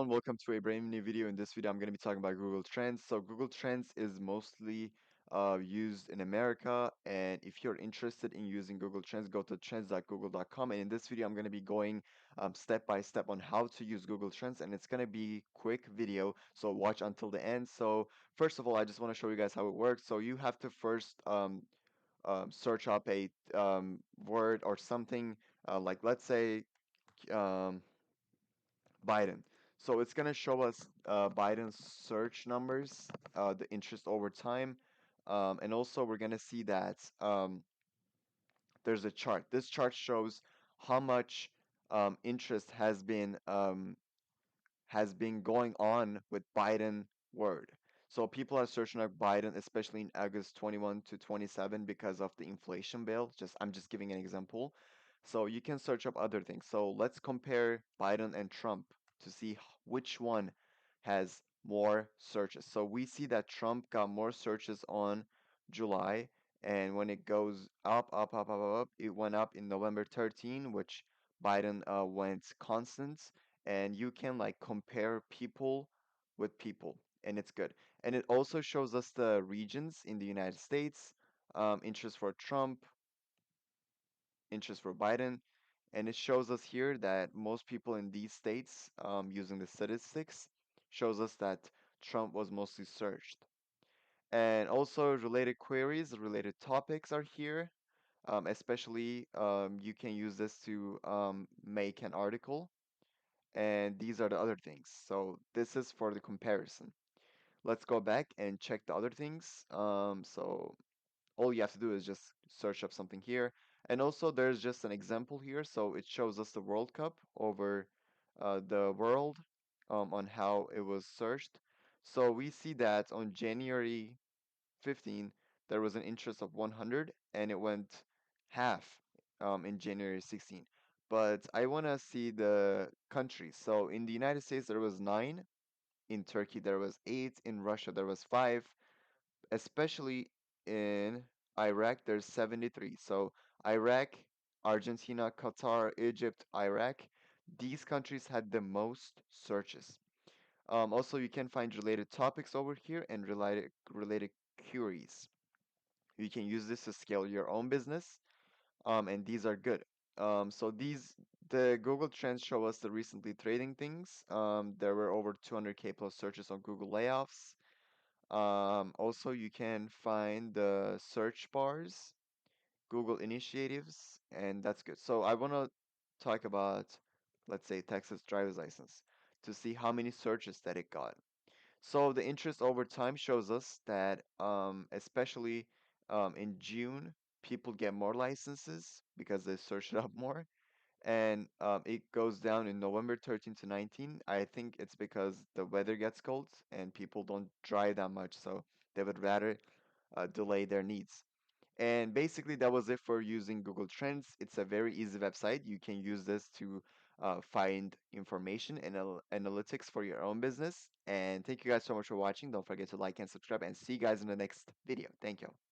everyone, welcome to a brand new video. In this video, I'm going to be talking about Google Trends. So Google Trends is mostly used in America, and if you're interested in using Google Trends, go to trends.google.com. And in this video, I'm going to be going step by step on how to use Google Trends, and it's going to be quick video, so watch until the end. So first of all, I just want to show you guys how it works. So you have to first search up a word or something, like let's say um, Biden. So it's going to show us Biden's search numbers, the interest over time. And also we're going to see that there's a chart. This chart shows how much interest has been going on with Biden word. So people are searching up Biden, especially in August 21 to 27 because of the inflation bill. I'm just giving an example. So you can search up other things. So let's compare Biden and Trump to see which one has more searches. So we see that Trump got more searches on July, and when it goes up, up, up, up, up, it went up in November 13, which Biden went constant, and you can like compare people with people, and it's good. And it also shows us the regions in the United States, interest for Trump, interest for Biden, and it shows us here that most people in these states, using the statistics, shows us that Trump was mostly searched. And also related queries, related topics are here. Especially, you can use this to make an article, and these are the other things. So this is for the comparison. Let's go back and check the other things. So all you have to do is just search up something here. And also there's just an example here. So it shows us the World Cup over the world, on how it was searched. So we see that on January 15, there was an interest of 100 and it went half in January 16. But I want to see the countries. So in the United States, there was 9. In Turkey, there was 8. In Russia, there was 5. Especially in Iraq, there's 73. So Iraq, Argentina, Qatar, Egypt, Iraq, these countries had the most searches. Also, you can find related topics over here and related queries. You can use this to scale your own business, and these are good. So the Google Trends show us the recently trading things. There were over 200K plus searches on Google layoffs. Also, you can find the search bars, Google initiatives, and that's good. So I want to talk about, let's say, Texas driver's license to see how many searches that it got. So the interest over time shows us that, especially in June, people get more licenses because they search it up more, and it goes down in November 13 to 19. I think it's because the weather gets cold and people don't drive that much, so they would rather delay their needs. And basically, that was it for using Google Trends. It's a very easy website. You can use this to find information and analytics for your own business. And thank you guys so much for watching. Don't forget to like and subscribe, and see you guys in the next video. Thank you.